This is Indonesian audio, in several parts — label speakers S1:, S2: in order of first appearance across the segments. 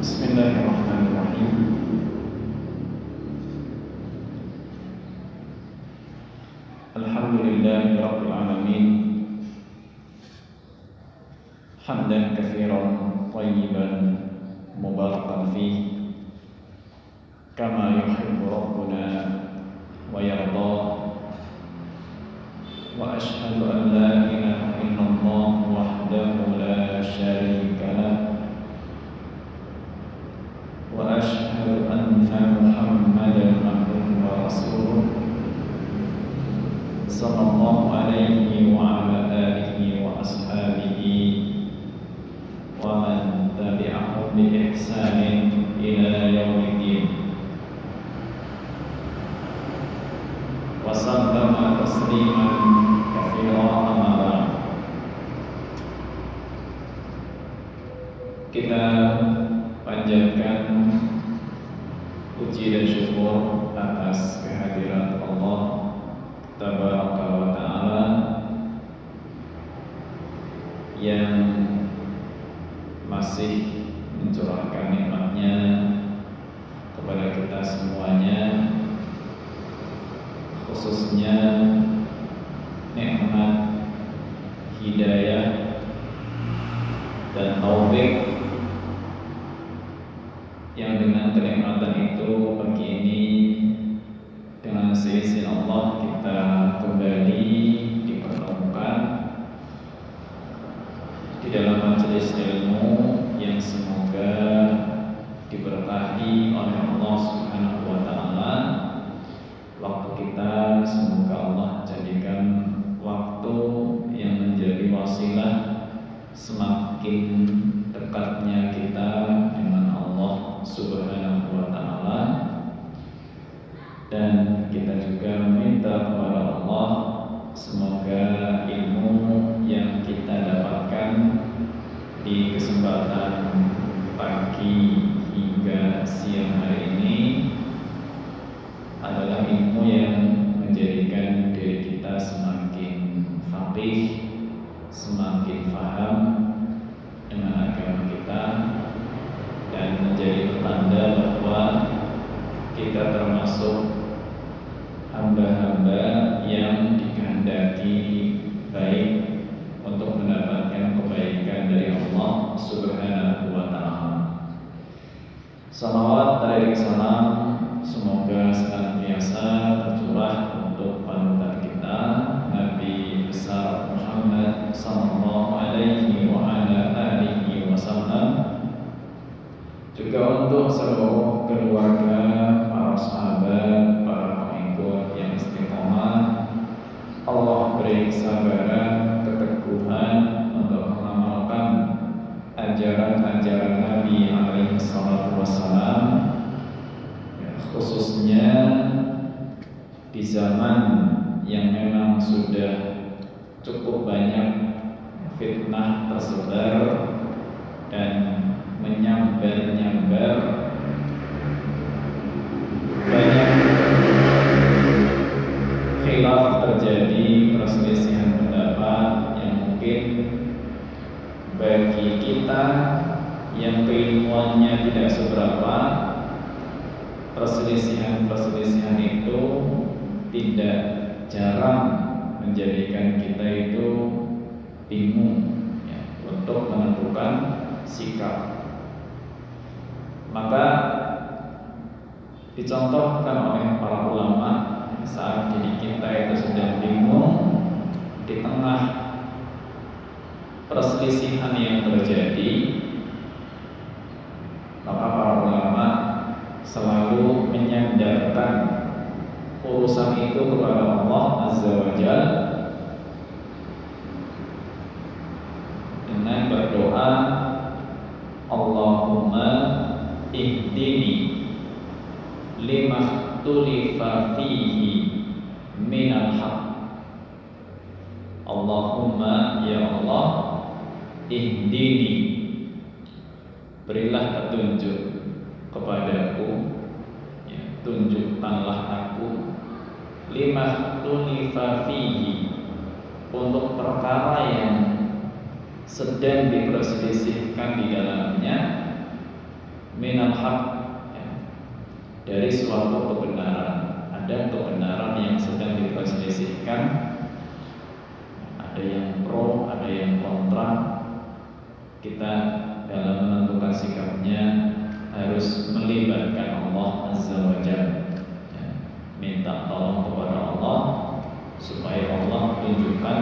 S1: Bismillahirrahmanirrahim. Alhamdulillahi rabbil alamin. Hamdan katsiran thayyiban mubarakan fihi kama yuhibbu rabbuna wa yarda. Wa ashhadu an la ilaha illallah wahdahu la syarika lah. Wa ashhadu anna Muhammadan abduhu wa rasuluh sallallahu alaihi wa ala alihi wa ashabihi wa man tabi'ahum bi ihsanin ila yaumiddin. Wa sallama tasliman katsiran amma ba'd. Kita panjatkan puji dan syukur atas kehadiran Allah Tabaraka wa Ta'ala yang masih mencurahkan nikmatnya kepada kita semuanya, khususnya nikmat hidayah dan taufik, yang dengan kenikmatan itu pagi ini dengan seizin Allah kita kembali dipertemukan di dalam majelis ilmu yang semoga diberkahi oleh Allah Subhanahu wa Ta'ala. Waktu kita semoga Allah jadikan waktu yang menjadi wasilah semakin dekatnya kita dengan Allah Subhanahu wa Ta'ala, dan kita juga meminta kepada Allah semoga ilmu yang kita dapatkan di kesempatan pagi hingga siang hari ini adalah ilmu yang menjadikan diri kita semakin faqih, semakin faham dengan agama kita, dan menjadi petanda bahwa kita termasuk hamba-hamba yang dikehendaki baik untuk mendapatkan kebaikan dari Allah Subhanahu wa Ta'ala. Salawat dan salam semoga senantiasa tercurah untuk panutan kita Nabi besar Muhammad sallallahu alaihi wa ala alihi wasallam, juga untuk seluruh keluarga, para sahabat, para pengikut yang istiqomah. Allah beri kesabaran, keteguhan untuk mengamalkan ajaran-ajaran Nabi alaihi salatu wassalam, khususnya di zaman yang memang sudah cukup banyak fitnah tersebar dan menyambar-nyambar, banyak khilaf terjadi, perselisihan pendapat yang mungkin bagi kita yang keilmuannya tidak seberapa, perselisihan itu tidak jarang menjadikan kita itu bingung ya, untuk menentukan sikap. Maka dicontohkan oleh para ulama, saat diri kita itu sedang bingung di tengah perselisihan yang terjadi, maka para ulama selalu menyandarkan urusan itu kepada Allah Azza wa Jalla dengan berdoa, Allahumma ihdini lima tulifa fihi minal haq. Allahumma ya Allah, ihdini, berilah petunjuk kepadaku, ya, tunjukkanlah aku, lima tulifa fihi, untuk perkara yang sedang diperselisihkan di dalamnya, minal haq, ya, dari suatu kebenaran. Ada kebenaran yang sedang diperselisihkan, ada yang pro, ada yang kontra. Kita dalam menentukan sikapnya harus melibatkan Allah Azza wa Jalla, ya, minta tolong kepada Allah supaya Allah tunjukkan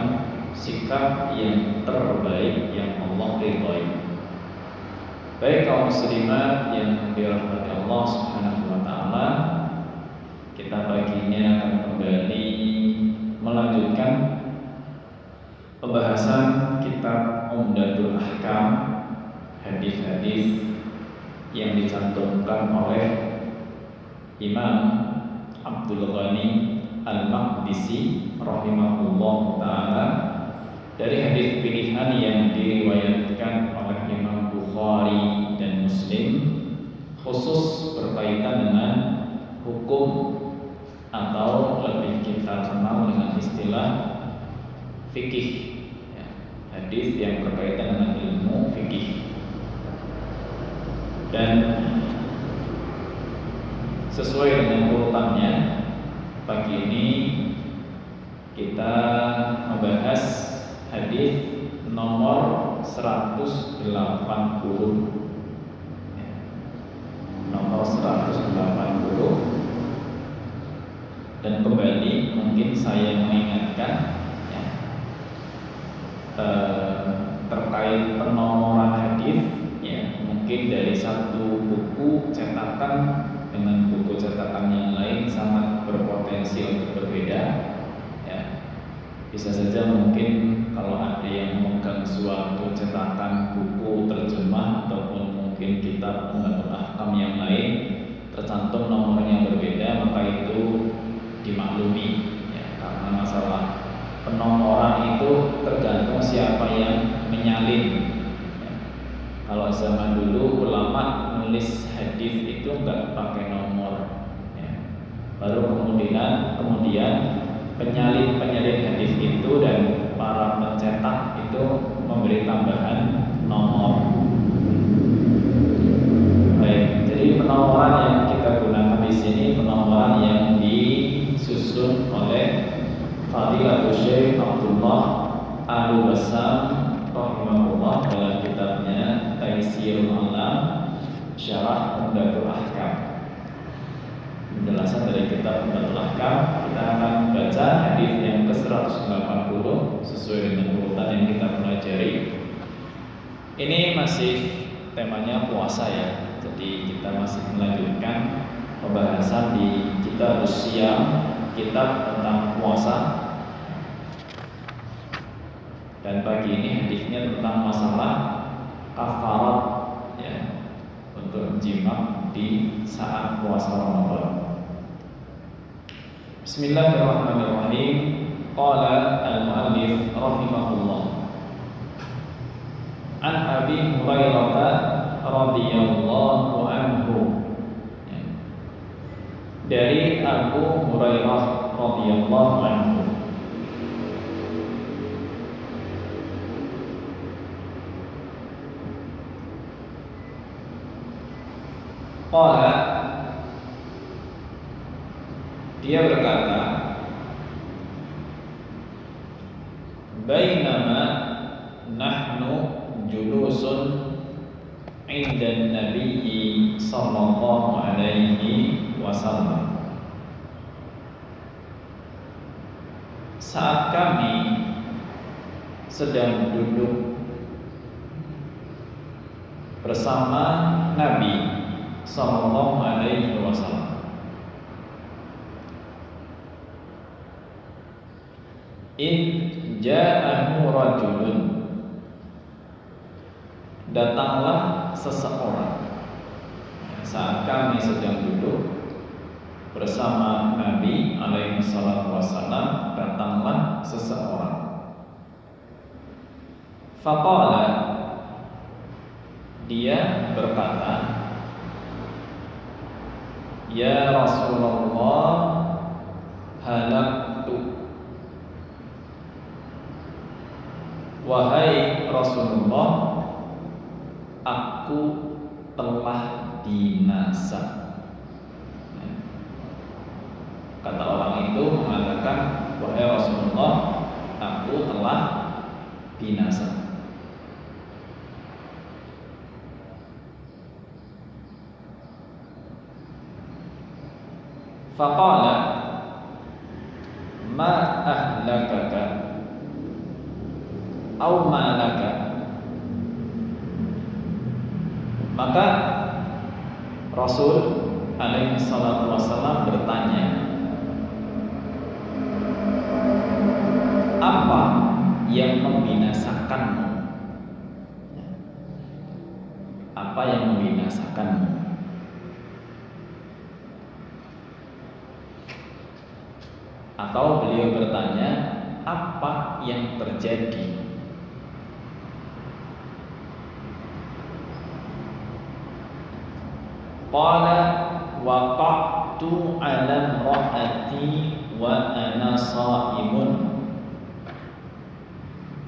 S1: sikap yang terbaik yang Allah ridhoi. Baik kaum muslimat yang dirahmati Allah Subhanahu wa taala, kita pagi ini akan kembali melanjutkan pembahasan kitab Umdatul Ahkam, hadis-hadis yang dicantumkan oleh Imam Abdul Ghani Al-Maqdisi rahimahullah ta'ala, dari hadis pilihan yang diriwayatkan oleh Imam Bukhari dan Muslim, khusus berkaitan dengan hukum atau lebih kita kenal dengan istilah fikih, ya, hadis yang berkaitan dengan ilmu fikih. Dan sesuai dengan urutannya, pagi ini kita membahas hadis nomor 180, ya, nomor 180. Dan kembali mungkin saya mengingatkan, ya, terkait penomoran hadis, ya, mungkin dari satu buku cetakan dengan buku cetakan yang lain sangat berpotensi untuk berbeda, ya. Bisa saja mungkin kalau ada yang memegang suatu cetakan buku terjemah ataupun mungkin kitab Umdatul Ahkam yang lain tercantum nomornya berbeda, maka itu dimaklumi, ya, karena masalah penomoran itu tergantung siapa yang menyalin, ya. Kalau zaman dulu ulama nulis hadis itu enggak pakai nomor, ya. Baru kemudian penyalin hadis itu dan para pencetak itu memberi tambahan nomor. Baik, jadi penomoran yang kita gunakan di sini penomoran yang disusun oleh Fadilatul Syekh Abdullah Al-Bassam rahimahullah dalam kitabnya Taisirul Alam Syarah Umdatul Ahkam. Penjelasan dari kitab Umdatul Ahkam, kita akan baca hadis yang ke-180 sesuai dengan urutan yang kita pelajari. Ini masih temanya puasa, ya. Jadi kita masih melanjutkan pembahasan di kitab Usyam, kitab tentang puasa. Dan pagi ini hadisnya tentang masalah kafarat, ya, untuk jima di saat puasa Ramadan. Bismillahirrahmanirrahim. Qala al-muallif rahimahullah, an Abi Hurairah radhiyallahu anhu, ya, dari Abu Hurairah radhiyallahu anhu, qala, dia berkata, bainama nahnu julusun inda Nabi sallallahu alaihi wasallam, saat kami sedang duduk bersama Nabi sallallahu alaihi wasallam, in ja'ahu rajulun, datanglah seseorang. Saat kami sedang duduk bersama Nabi alaihi salatu wasallam, datanglah seseorang. Faqala, dia berkata, ya Rasulullah, halaktu, wahai Rasulullah, aku telah binasa. Kata orang itu mengatakan, wahai Rasulullah, aku telah binasa. Faqala ma ahlakaka au ma laka. Maka Rasul alaihi salatu wassalam bertanya, apa yang membinasakanmu? Apa yang membinasakanmu? Atau beliau bertanya, apa yang terjadi? Qala waqa'tu 'ala imra'ati wa ana sha'imun.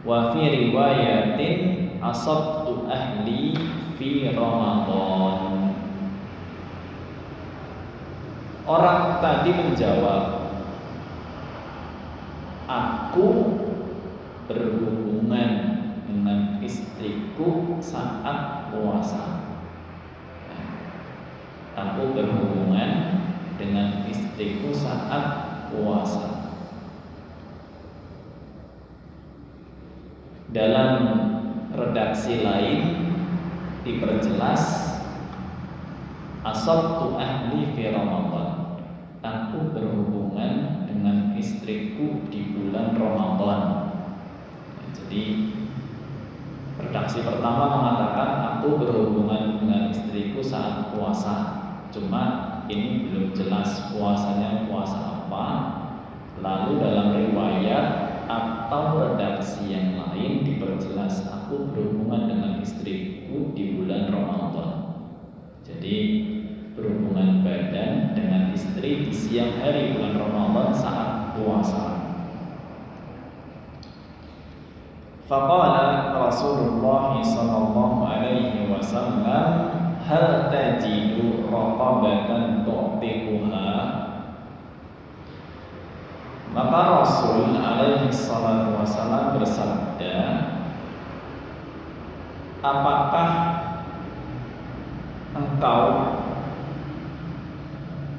S1: Wa fi riwayatin asabtu ahli fi Ramadan. Orang tadi menjawab, aku berhubungan dengan istriku saat puasa. Aku berhubungan dengan istriku saat puasa. Dalam redaksi lain diperjelas, asabtu ahli fi Ramadan. Aku berhubungan dengan istriku di bulan Ramadan. Jadi redaksi pertama mengatakan aku berhubungan dengan istriku saat puasa. Cuma ini belum jelas puasanya puasa apa. Lalu dalam riwayat atau redaksi yang lain diperjelas aku berhubungan dengan istriku di bulan Ramadan. Jadi berhubungan badan dengan istri di siang hari bulan Ramadan saat puasa. Faqala Rasulullah sallallahu alaihi wasallam, hal tajidu raqabatan tu'tiquha. Maka Rasul alaihi salatu wasallam bersabda, apakah engkau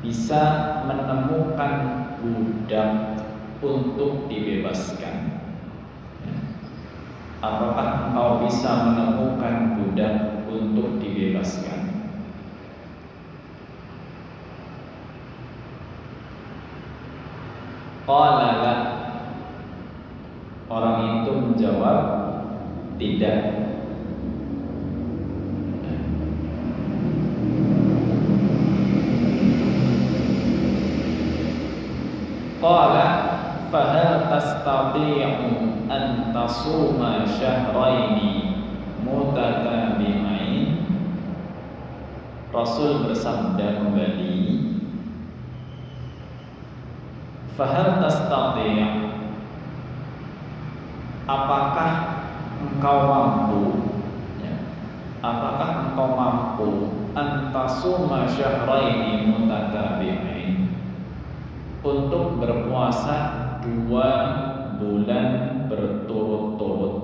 S1: bisa menemukan budak untuk dibebaskan? Apakah engkau bisa menemukan budak untuk dibebaskan? Qala la. Orang itu menjawab, tidak. Qala fahal tastati'u an tasuma syahraini mutatabi'ain. Rasul bersabda kembali, fahal tastati', apakah engkau mampu, ya, apakah engkau mampu antasuma syahraini mutatabi'ain, untuk berpuasa 2 bulan berturut-turut.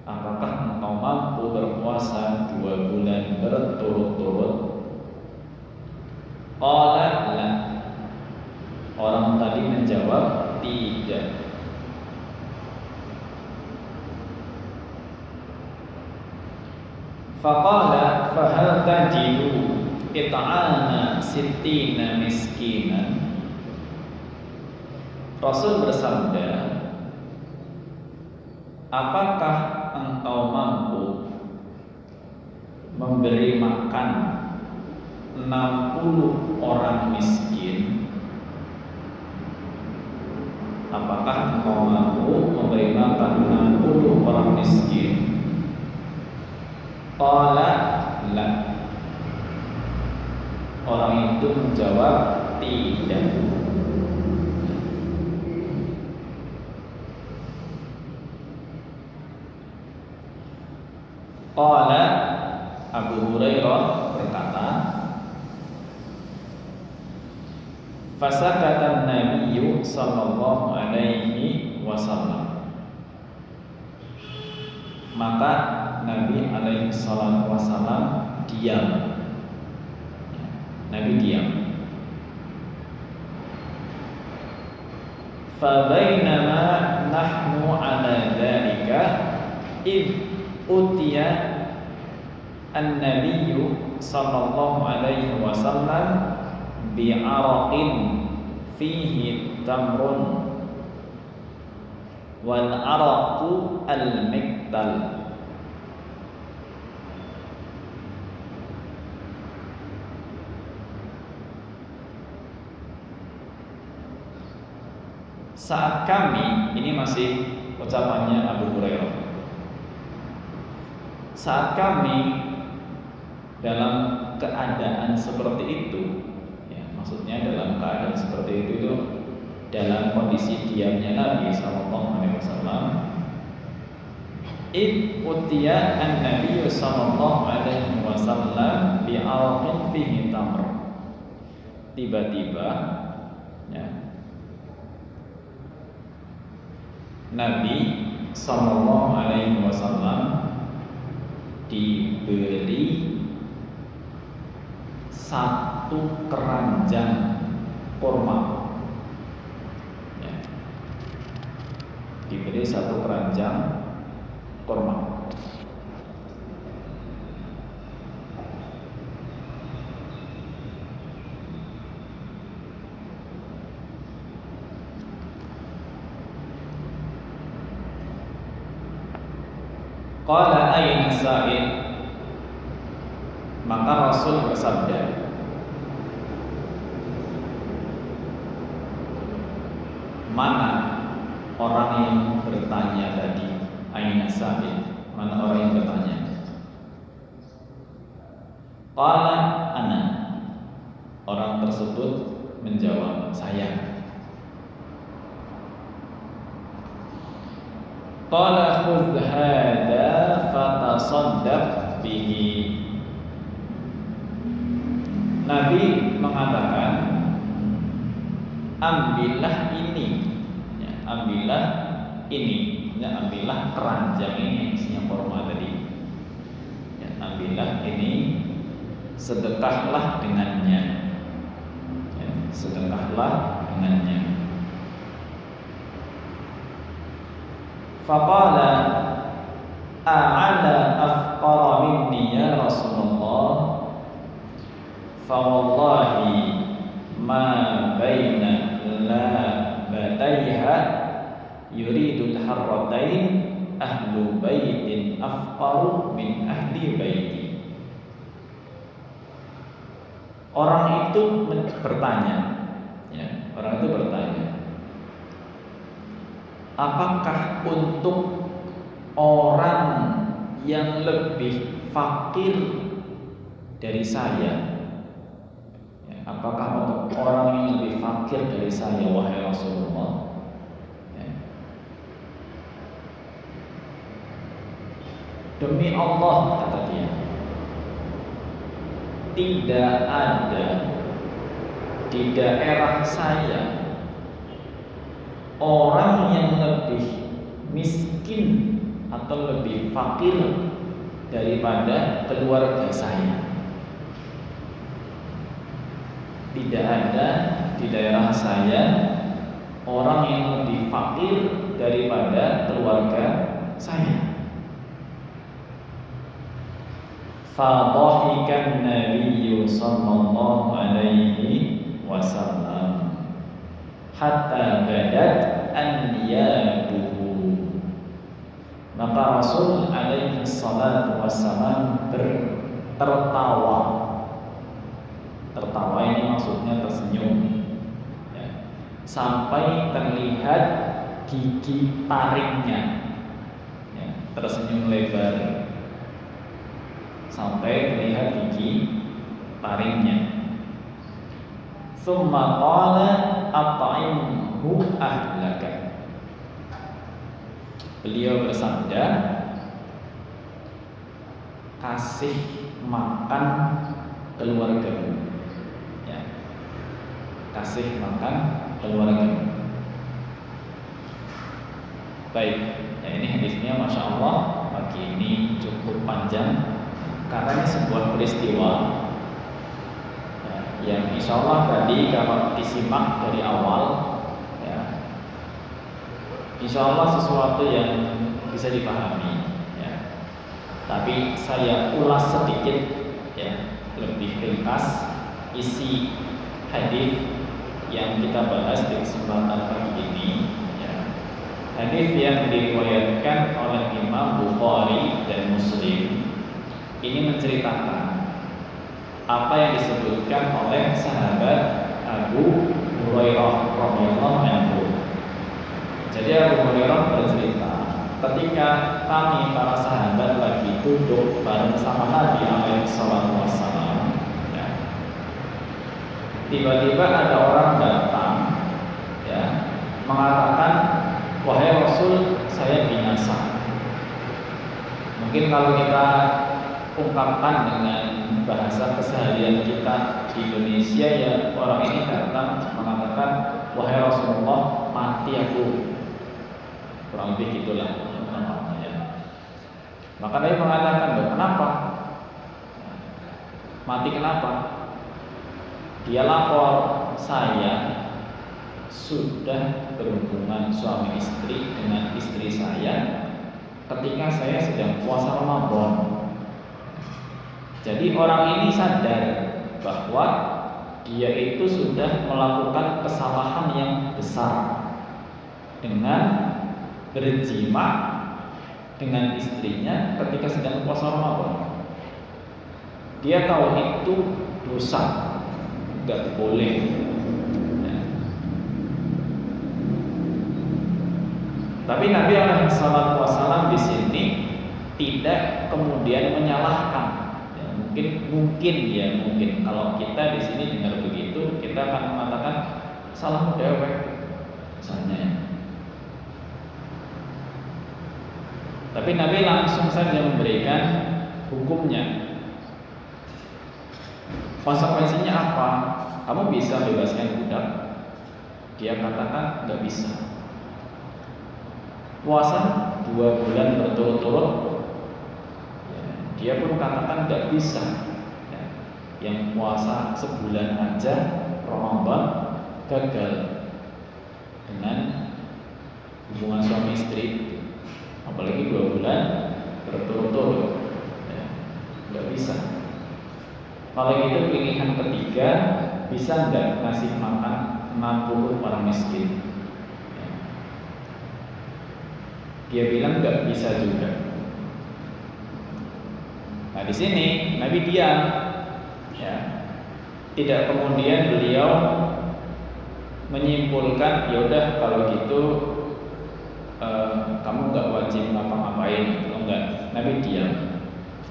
S1: Apakah engkau mampu berpuasa 2 bulan berturut-turut? Qala la. Orang tadi menjawab, tidak. Faqala fahal tajidu it'ana sittina miskinan. Rasul bersabda, apakah engkau mampu memberi makan 60 orang miskin? Apakah engkau mampu memberi makan 60 orang miskin? Qala la. Orang itu menjawab, tidak. Qala Abu Hurairah berkata, fasakata Nabi sallallahu alaihi wasallam. Maka Nabi alaihi salatu wasallam diam. Nabi diam. Fa bainama nahnu ala dzalika id utiya an-nabiyyu sallallahu alaihi wasallam bi'araqin fihi tamrun wal araqu al-miktal. Saat kami, ini masih ucapannya Abu Hurairah, saat kami dalam keadaan seperti itu, ya, maksudnya dalam keadaan seperti itu dalam kondisi diamnya Nabi sallallahu alaihi wasallam, id utiya an-nabiy sallallahu alaihi wasallam bi arqin fihi tamr. Tiba-tiba, ya, Nabi sallallahu alaihi wasallam diberi satu keranjang kurma, ya. Diberi satu keranjang kurma. Qala ayna sa'il. Maka Rasul bersabda, mana orang yang bertanya tadi? Ayna sa'il, mana orang yang bertanya? Qala ana. Orang tersebut menjawab, saya. Qala khudh hadha fatasaddaq bihi. Nabi mengatakan, ambillah ini, ya, ambillah ini, ya, ambillah keranjang ini isinya kurma tadi, ya, ambillah ini, sedekahlah dengannya, ya, sedekahlah dengannya. Faqala a'ala afqara minni ya Rasulullah, fa wallahi ma baina labataiha yuridul harratain ahlu baitin afqaru min ahli baiti. Orang itu bertanya, ya, orang itu bertanya, apakah untuk orang yang lebih fakir dari saya, ya, apakah untuk orang yang lebih fakir dari saya, wahai Rasulullah? Ya. Demi Allah, kata dia, tidak ada di daerah saya orang yang lebih miskin atau lebih fakir daripada keluarga saya. Tidak ada di daerah saya orang yang lebih fakir daripada keluarga saya. Fadhahikan Nabi sallallahu alaihi wasallam hatta badat anyaduhu. Maka Rasul alaihi salatu wassalam tertawa. Tertawa ini maksudnya tersenyum, ya, sampai terlihat gigi taringnya, ya, tersenyum lebar sampai terlihat gigi taringnya. Summa qala at'imhu ahlaka. Beliau bersabda, kasih makan keluargamu, ya. Kasih makan keluargamu. Baik, ya ini hadisnya Masya Allah pagi ini cukup panjang karena ini sebuah peristiwa ya, yang insya Allah tadi kalau disimak dari awal ya, insya Allah sesuatu yang bisa dipahami ya. Tapi saya ulas sedikit ya, lebih ringkas isi hadis yang kita bahas di kesempatan pagi ini. Hadis yang diriwayatkan oleh Imam Bukhari dan Muslim ini menceritakan apa yang disebutkan oleh sahabat Abu Hurairah radhiyallahu anhu. Jadi Abu Hurairah bercerita, ketika kami para sahabat lagi duduk bareng sama Nabi alaihi salatu wassalam, ya, tiba-tiba ada orang datang ya, mengatakan, wahai Rasul, saya binasa. Mungkin kalau kita ungkapkan dengan bahasa keseharian kita di Indonesia ya, orang ini datang mengatakan, wahai Rasulullah, mati aku. Kurang lebih gitulah ya. Maka dia mengatakan, kenapa? Mati kenapa? Dia lapor, saya sudah berhubungan suami istri dengan istri saya ketika saya sedang puasa Ramadan. Jadi orang ini sadar bahwa dia itu sudah melakukan kesalahan yang besar dengan berjima dengan istrinya ketika sedang puasa Ramadan. Dia tahu itu dosa, nggak boleh. Tapi Nabi alaihi salatu wasallam di sini tidak kemudian menyalahkan. Ya, mungkin kalau kita di sini dengar begitu, kita akan mengatakan salahmu dewek, misalnya. Tapi Nabi langsung saja memberikan hukumnya. Konsekuensinya apa? Kamu bisa bebaskan budak? Dia katakan nggak bisa. Puasa 2 bulan berturut-turut ya, dia pun katakan tidak bisa ya. Yang puasa sebulan aja Ramadan gagal dengan hubungan suami istri, apalagi 2 bulan berturut-turut ya, tidak bisa. Kalau itu pilihan ketiga, bisa nggak ngasih makan 60 orang miskin? Dia bilang nggak bisa juga. Nah di sini Nabi diam, ya, tidak kemudian beliau menyimpulkan, yaudah kalau gitu kamu nggak wajib ngapa-ngapain, enggak. Nabi diam,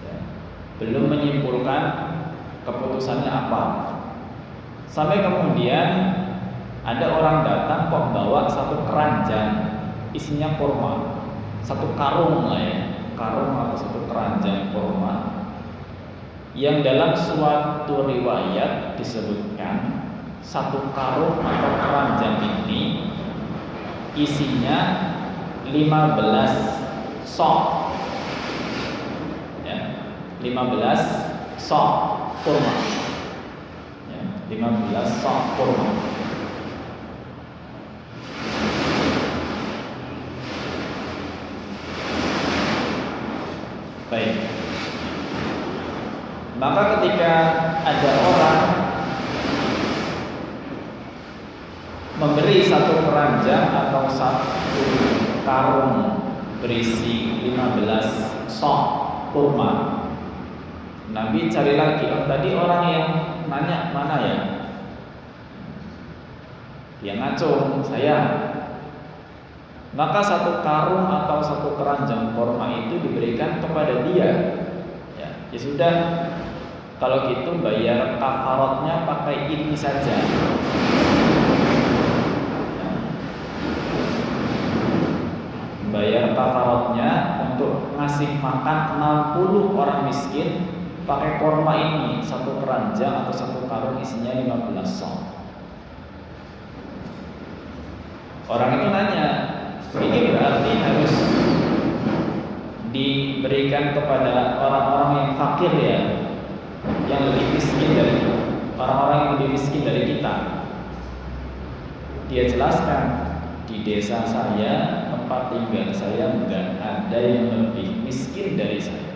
S1: ya, belum menyimpulkan keputusannya apa. Sampai kemudian ada orang datang kok bawa satu keranjang isinya kurma. Satu karung lah ya, karung atau satu keranjang kurma, yang dalam suatu riwayat disebutkan satu karung atau keranjang ini isinya 15 sok ya, 15 sok kurma ya, 15 sok kurma. Baik. Maka ketika ada orang memberi satu keranjang atau satu karung berisi 15 sok kurma, Nabi cari lagi, tadi orang yang nanya mana ya? Dia ngacung, saya. Maka satu karung atau satu keranjang kurma itu diberikan kepada dia. Ya sudah, kalau gitu bayar kafaratnya pakai ini saja. Bayar kafaratnya untuk ngasih ngasih makan 60 orang miskin pakai korma ini, satu keranjang atau satu karung isinya 15 song. Orang itu nanya, ini berarti harus diberikan kepada orang-orang yang fakir ya, yang lebih miskin dari orang-orang yang lebih miskin dari kita. Dia jelaskan, di desa saya, tempat tinggal saya enggak ada yang lebih miskin dari saya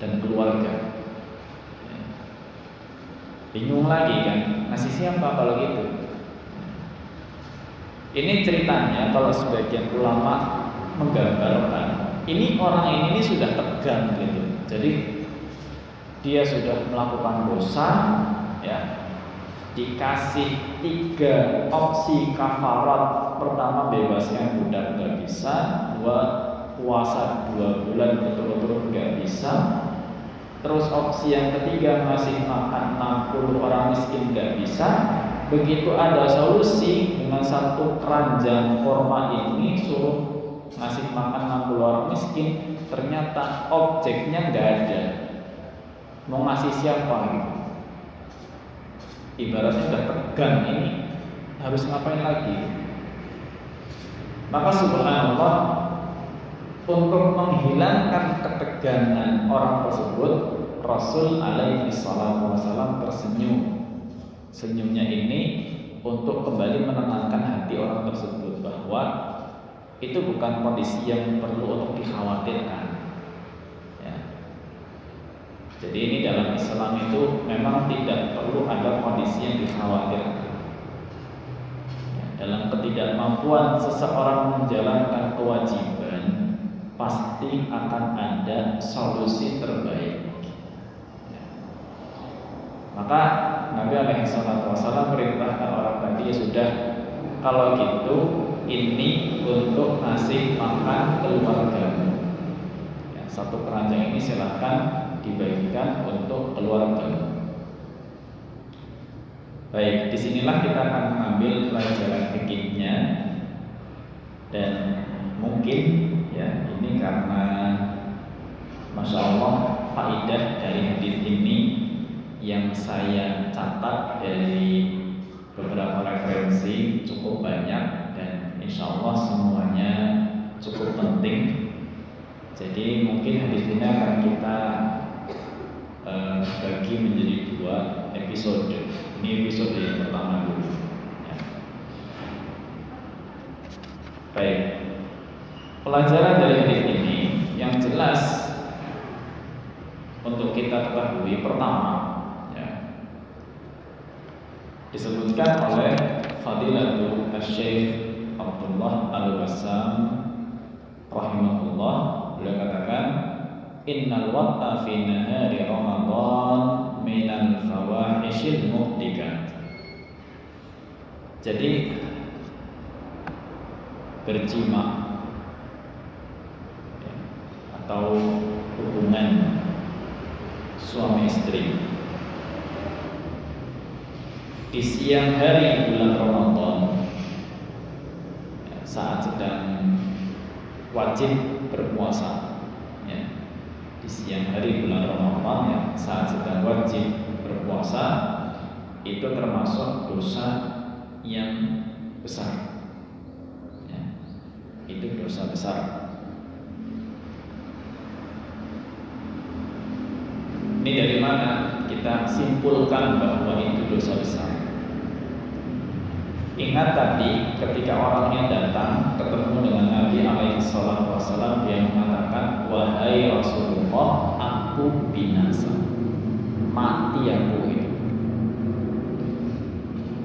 S1: dan keluarga. Bingung lagi kan, ngasih siapa kalau gitu? Ini ceritanya kalau sebagian ulama menggambarkan, ini orang ini sudah tegang gitu. Jadi dia sudah melakukan dosa, ya, dikasih 3 opsi kafarat. Pertama, bebaskan budak nggak bisa. 2, puasa 2 bulan berturut-turut nggak bisa. Terus opsi yang ketiga, ngasih makan 60 orang miskin nggak bisa. Begitu ada solusi dengan 1 keranjang korma ini, suruh ngasih makan 60 orang miskin, ternyata objeknya nggak ada. Mau ngasih siapa gitu? Ibaratnya sudah tegang ini, harus ngapain lagi? Maka subhanallah, untuk menghilangkan ketegangan orang tersebut, Rasul alaihi salatu wasallam tersenyum. Senyumnya ini untuk kembali menenangkan hati orang tersebut bahwa itu bukan kondisi yang perlu untuk dikhawatirkan. Ya. Jadi ini dalam Islam itu memang tidak perlu ada kondisi yang dikhawatirkan. Ya, dalam ketidakmampuan seseorang menjalankan kewajiban, pasti akan ada solusi terbaik. Ya. Maka Nabi SAW perintahkan orang tadi, ya sudah, kalau gitu ini untuk ngasih makan keluarga. Ya, 1 keranjang ini silahkan dibagikan untuk keluarga. Baik, disinilah kita akan mengambil pelajaran fikihnya, dan mungkin ya ini karena Masya Allah faidah dari hadis ini yang saya catat dari beberapa referensi cukup banyak, dan insya Allah semuanya cukup penting. Jadi mungkin hadis ini akan kita bagi menjadi 2 episode. Ini episode yang pertama dulu ya. Baik, pelajaran dari hadis ini yang jelas untuk kita ketahui, pertama ya, disebutkan oleh Fadilatul Syekh Abdullah Al-Bassam rahimahullah, beliau katakan, innal waqta fi nahari Ramadan minal fawahishil muhdikat. Jadi berjima ya, atau hubungan suami istri di siang hari bulan Ramadan ya, saat sedang wajib berpuasa ya, di siang hari bulan Ramadan ya, saat sedang wajib berpuasa, itu termasuk dosa yang besar ya, itu dosa besar. Ini dari mana kita simpulkan bahwa itu dosa besar? Ingat tadi ketika orangnya datang ketemu dengan Nabi SAW, dia mengatakan, wahai Rasulullah, aku binasa, mati aku itu.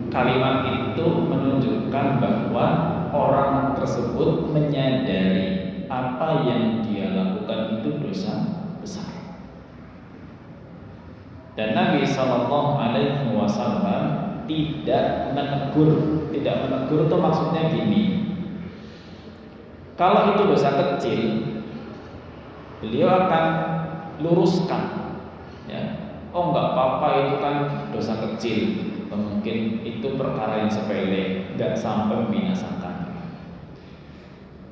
S1: Kalimat itu menunjukkan bahwa orang tersebut menyadari apa yang dia lakukan itu dosa besar. Dan Nabi SAW tidak menegur. Tidak menegur itu maksudnya gini, kalau itu dosa kecil, beliau akan luruskan ya. Oh enggak apa-apa, itu kan dosa kecil, mungkin itu perkara yang sepele, enggak sampai membinasakan.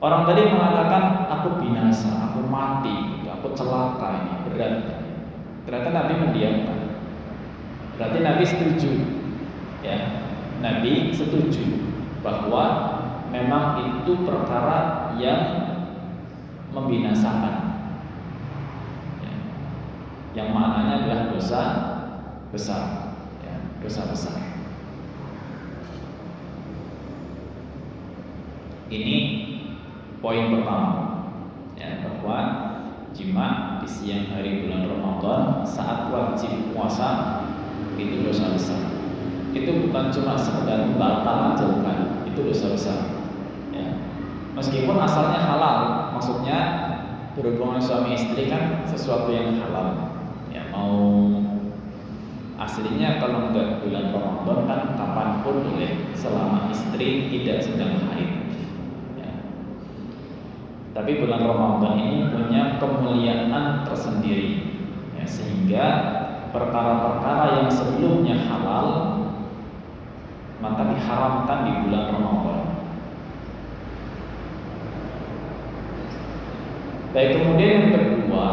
S1: Orang tadi mengatakan aku binasa, aku mati, aku celaka, ini berat. Ternyata Nabi mendiamkan. Berarti Nabi setuju, ya. Nabi setuju bahwa memang itu perkara yang membinasakan, ya. Yang maknanya adalah dosa besar, ya, dosa besar. Ini poin pertama, ya, bahwa jima di siang hari bulan Ramadan saat wajib puasa itu dosa besar. Itu bukan cuma sekedar batal aja, bukan, itu dosa besar, ya. Meskipun asalnya halal, maksudnya berhubungan suami istri kan sesuatu yang halal, ya. Mau aslinya kalau enggak bulan Ramadan kan kapanpun boleh selama istri tidak sedang haid. Tapi bulan Ramadan ini punya kemuliaan tersendiri, ya, sehingga perkara-perkara yang sebelumnya halal maka diharamkan di bulan Ramadan. Baik, kemudian yang kedua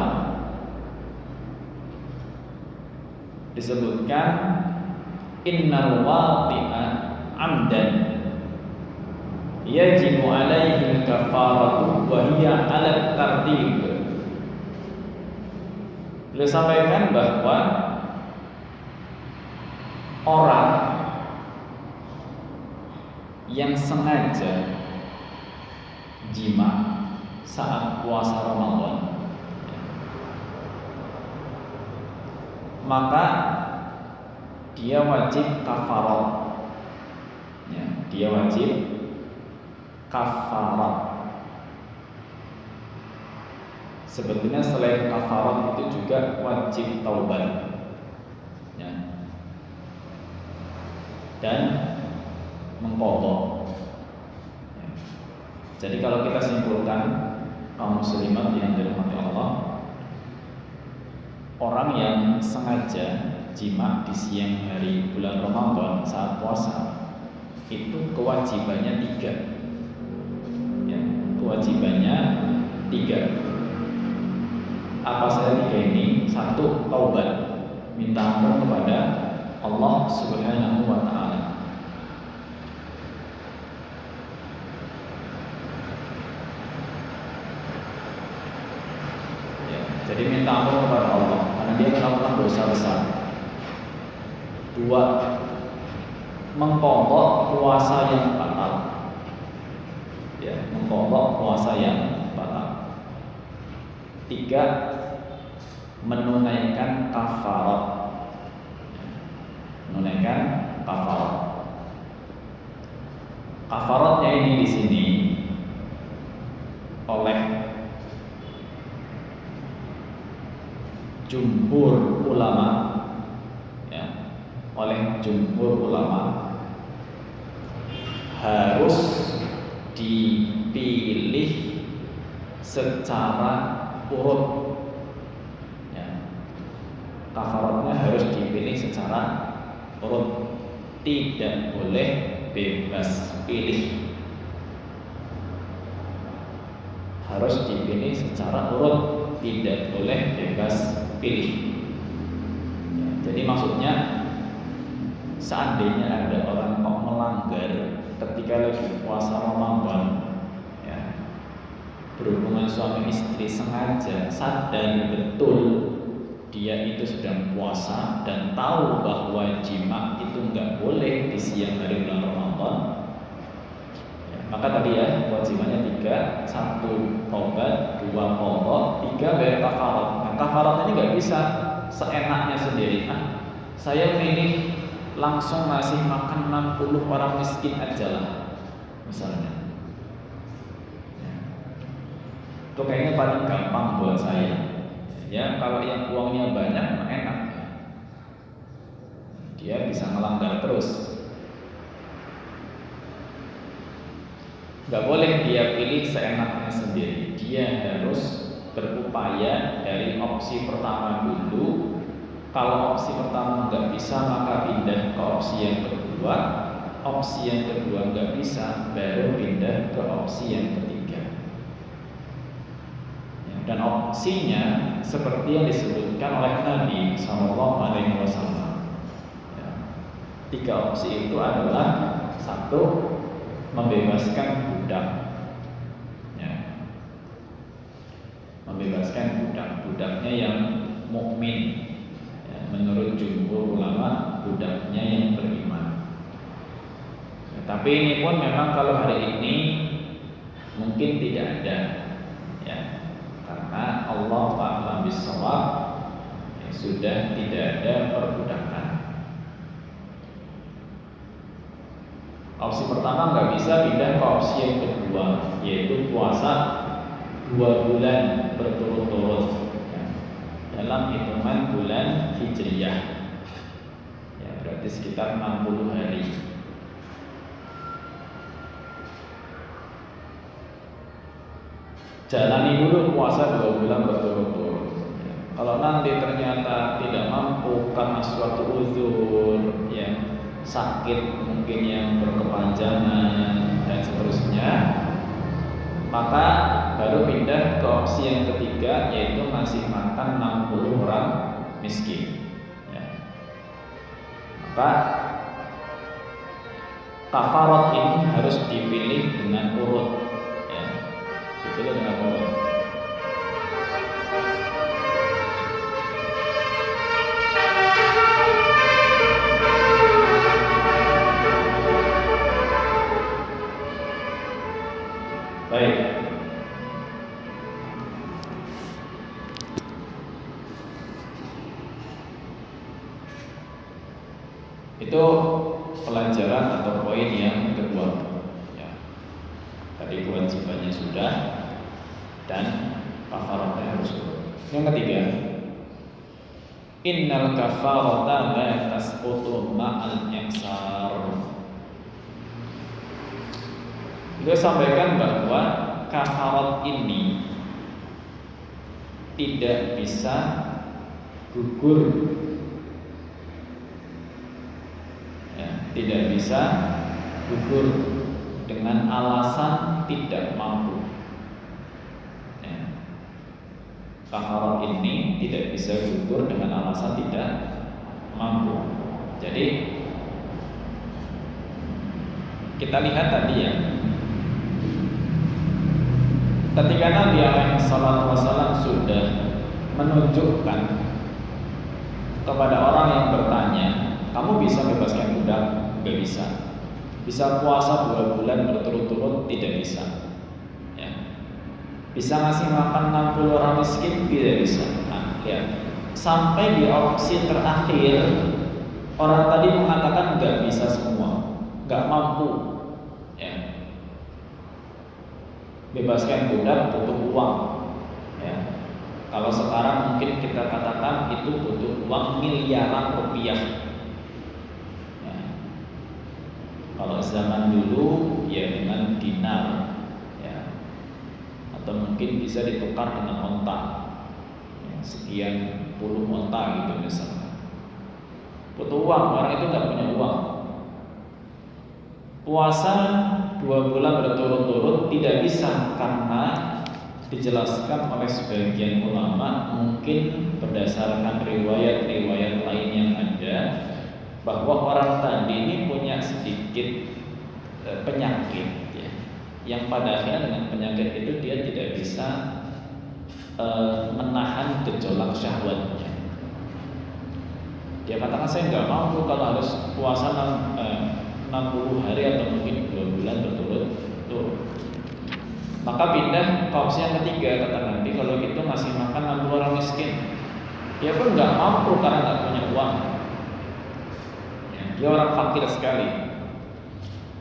S1: disebutkan innal waqi'a amdan yajibu alaihi kafaratu wa hiya ala tartib. Beliau sampaikan bahwa orang yang sengaja jima saat puasa Ramadan, maka dia wajib kafarat, ya, dia wajib kafarat. Sebetulnya selain kafarat itu juga wajib taubat, ya, dan mengqadha, ya. Jadi kalau kita simpulkan, kaum muslimat yang dirahmati Allah, orang yang sengaja jima di siang hari bulan Ramadan saat puasa itu kewajibannya 3. Kewajibannya 3. Apa saja 3 ini? 1, taubat, minta ampun kepada Allah Subhanahu wa ta'ala. Ya, jadi minta ampun kepada Allah karena dia melakukan dosa besar. 2, mengqadha puasa yang batal, ya, mengqadha puasa yang batal. 3, menunaikan kafarat, menunaikan kafarat. Kafaratnya ini di sini oleh jumhur ulama, ya, oleh jumhur ulama harus dipilih secara urut, ya. Kafaratnya harus dipilih secara urut, tidak boleh bebas pilih, harus dipilih secara urut, tidak boleh bebas pilih, ya. Jadi maksudnya seandainya ada orang kok melanggar ketika lagi puasa Ramadan, ya, berhubungan suami istri sengaja, sadar betul dia itu sedang puasa dan tahu bahwa jima itu nggak boleh di siang hari bulan Ramadan, ya, maka tadi ya kewajibannya 3, 1 taubat, 2 qadha, 3 bayar kafarat. Nah, kafarat ini nggak bisa seenaknya sendiri. Nah, saya pilih langsung ngasih makan 60 orang miskin aja lah, misalnya, ya. Itu kayaknya paling gampang buat saya. Ya, kalau yang uangnya banyak enak, dia bisa melanggar terus. Gak boleh dia pilih seenaknya sendiri. Dia harus berupaya dari opsi pertama dulu. Kalau opsi pertama nggak bisa, maka pindah ke opsi yang kedua. Opsi yang kedua nggak bisa, baru pindah ke opsi yang ketiga. Dan opsinya seperti yang disebutkan oleh Nabi SAW. Ya. 3 opsi itu adalah: 1, membebaskan budak. Ya. Membebaskan budaknya yang mukmin. Ya, menurut jumhur ulama, budaknya yang beriman. Ya, tapi ini pun memang kalau hari ini mungkin tidak ada. Ya. Karena Allah Ta'ala bisawab, ya, sudah tidak ada perbudakan. Opsi pertama nggak bisa pindah ke opsi yang kedua, yaitu puasa 2 bulan berturut-turut, ya, dalam hitungan bulan Hijriyah, ya, berarti sekitar 60 hari. Jalani dulu puasa 2 bulan berturut-turut. Ya. Kalau nanti ternyata tidak mampu karena suatu uzur, ya, sakit mungkin yang berkepanjangan dan seterusnya, maka baru pindah ke opsi yang ketiga, yaitu ngasih makan 60 orang miskin. Ya. Maka kafarat ini harus dipilih dengan urut. Dipilih dengan urut. Baik. Itu pelajaran atau poin yang kedua. Ya. Tadi kewajibannya sudah, dan kafaratnya harus urut. Yang ketiga, innal kafarata la tasqutu ma'al ihsar. Beliau sampaikan bahwa kafarat ini tidak bisa gugur, ya, tidak bisa gugur dengan alasan tidak mampu. Kafarat ini tidak bisa gugur dengan alasan tidak mampu. Jadi kita lihat tadi, ya, ketika Nabi SAW sudah menunjukkan kepada orang yang bertanya, kamu bisa bebaskan budak? Gak bisa. Bisa puasa 2 bulan berturut-turut? Tidak bisa. Bisa ngasih makan 60 orang miskin? Tidak bisa. Nah, lihat, sampai di opsi terakhir orang tadi mengatakan nggak bisa semua, nggak mampu. Ya. Bebaskan budak butuh uang. Ya. Kalau sekarang mungkin kita katakan itu butuh uang miliaran rupiah. Ya. Kalau zaman dulu ya dengan dinar. Atau mungkin bisa ditukar dengan onta, ya, sekian puluh onta gitu misalnya. Butuh uang, orang itu nggak punya uang. Puasa 2 bulan berturut-turut tidak bisa, karena dijelaskan oleh sebagian ulama, mungkin berdasarkan riwayat-riwayat lain yang ada, bahwa orang tadi ini punya sedikit penyakit, yang pada akhirnya dengan penyakit itu dia tidak bisa menahan gejolak syahwatnya. Dia katakan, saya nggak mampu kalau harus puasa 60 hari atau mungkin 2 bulan berturut-turut. Maka pindah ke opsi yang ketiga, kata Nabi, kalau gitu ngasih makan 60 orang miskin. Dia pun nggak mampu karena nggak punya uang. Ya, dia orang fakir sekali.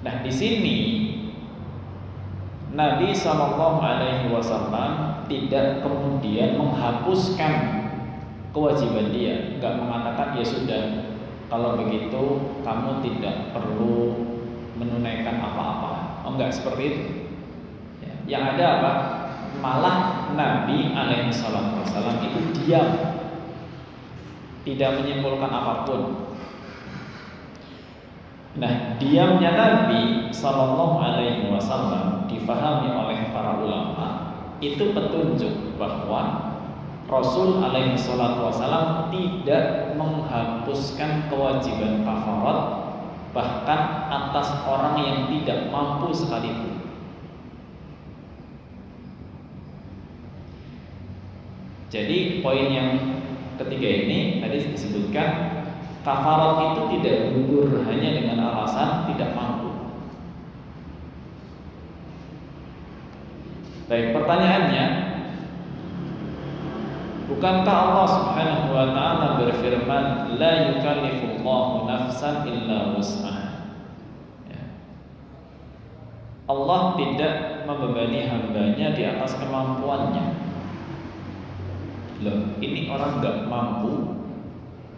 S1: Nah, di sini Nabi SAW tidak kemudian menghapuskan kewajiban dia, nggak mengatakan ya sudah, kalau begitu kamu tidak perlu menunaikan apa-apa. Oh, enggak seperti itu. Ya, yang ada apa? Malah Nabi SAW itu diam, tidak menyimpulkan apapun. Nah, diamnya Nabi SAW difahami oleh para ulama itu petunjuk bahwa Rasul alaihi salatu wasallam tidak menghapuskan kewajiban kafarat bahkan atas orang yang tidak mampu sekalipun. Jadi poin yang ketiga ini tadi disebutkan kafarat itu tidak gugur hanya dengan alasan tidak mampu. Baik, pertanyaannya, bukankah Allah Subhanahu wa taala berfirman la yukallifullahu nafsan illa wus'aha? Allah tidak membebani hambanya di atas kemampuannya. Loh, ini orang nggak mampu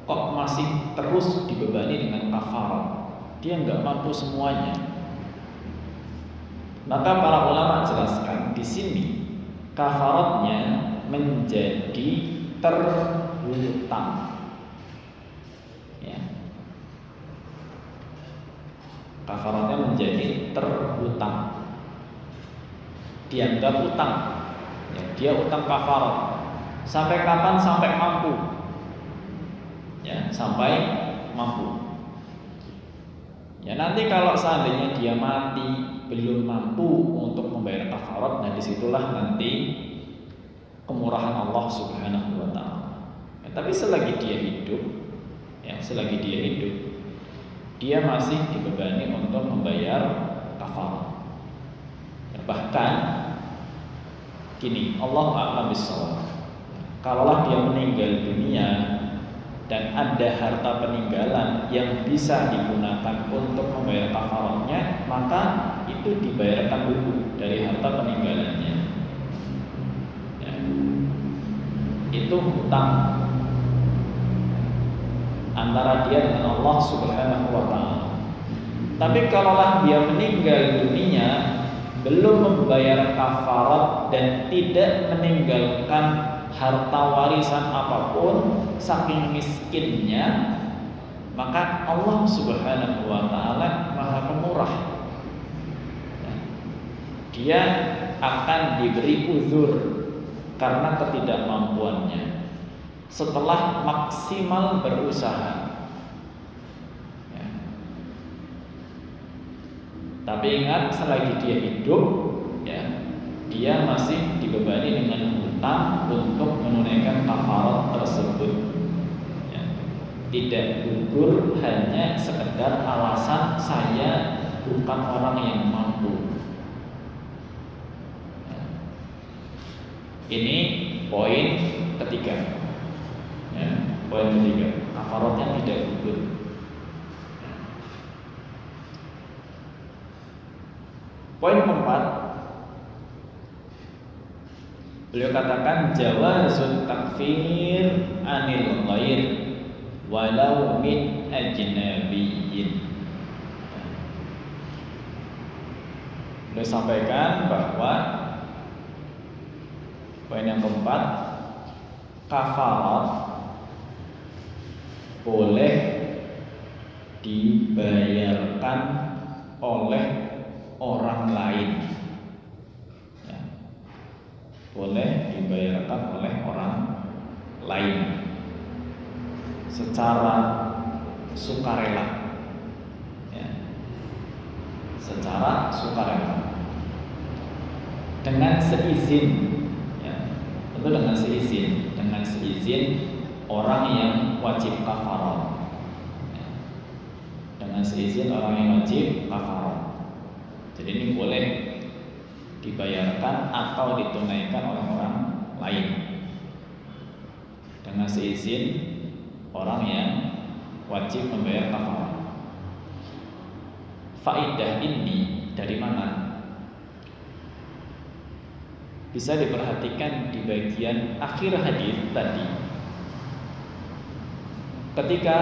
S1: kok masih terus dibebani dengan kafarat? Dia nggak mampu semuanya. Maka para ulama jelaskan di sini kafaratnya menjadi terhutang. Ya. Kafaratnya menjadi terhutang. Dianggap utang. Ya, dia utang kafarat. Sampai kapan? Sampai mampu. Ya, sampai mampu. Ya, nanti kalau seandainya dia mati belum mampu untuk membayar kafarat, nah disitulah nanti kemurahan Allah Subhanahu wa taala. Ya, tapi selagi dia hidup, dia masih dibebani untuk membayar kafarat. Ya, bahkan gini, Allah a'lam bishawab. Kalaulah dia meninggal dunia dan ada harta peninggalan yang bisa digunakan untuk membayar kafaratnya, maka itu dibayarkan dulu dari harta peninggalannya. Ya. Itu hutang antara dia dengan Allah Subhanahu wa taala. Tapi kalaulah dia meninggal dunia belum membayar kafarat dan tidak meninggalkan harta warisan apapun, saking miskinnya, maka Allah Subhanahu wa taala Maha Pemurah. Dia akan diberi uzur karena ketidakmampuannya setelah maksimal berusaha. Ya. Tapi ingat, selagi dia hidup, ya, dia masih dibebani dengan hutang untuk menunaikan kafarat tersebut. Ya. Tidak gugur hanya sekedar alasan saya bukan orang yang mampu. Ya. Ini poin ketiga. Ya, poin ketiga, kafaratnya tidak gugur. Ya. Poin keempat, beliau katakan jawazut takfir anil ghair walau min ajnabiyyin. Beliau sampaikan bahwa poin yang keempat, kafarat boleh dibayarkan oleh orang lain. Boleh dibayarkan oleh orang lain secara sukarela, ya. Secara sukarela dengan seizin, ya. Tentu dengan seizin orang yang wajib kafarat, ya. Dengan seizin orang yang wajib kafarat. Jadi ini boleh dibayarkan atau ditunaikan oleh orang lain dengan seizin orang yang wajib membayar kafarat. Faidah ini dari mana? Bisa diperhatikan di bagian akhir hadis tadi. Ketika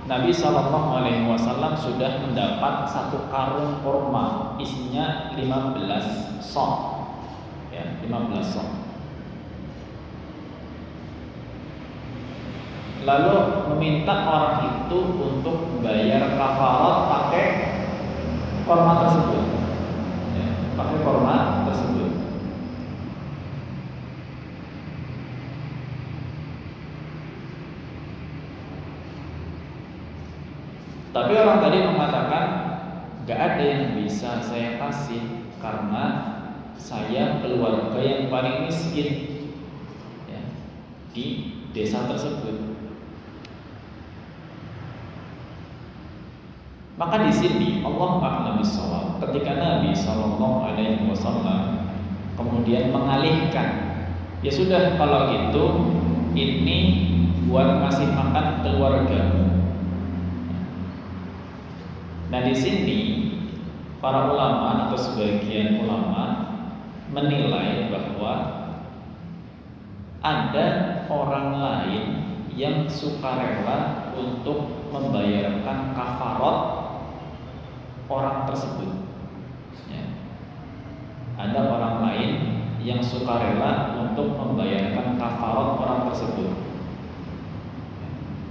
S1: Nabi SAW sudah mendapat satu karung kurma, isinya 15 sok, ya, 15 sok. Lalu meminta orang itu untuk membayar kafarat pakai kurma tersebut, ya, pakai kurma tersebut. Tapi orang tadi mengatakan gak ada yang bisa saya kasih karena saya keluarga yang paling miskin ya, di desa tersebut. Maka di sini Allah a'lam bishawab, ketika Nabi SAW kemudian mengalihkan, ya sudah kalau gitu ini buat ngasih makan keluargamu. Nah di sini para ulama atau sebagian ulama menilai bahwa ada orang lain yang sukarela untuk membayarkan kafarat orang tersebut. Ya. Ada orang lain yang sukarela untuk membayarkan kafarat orang tersebut.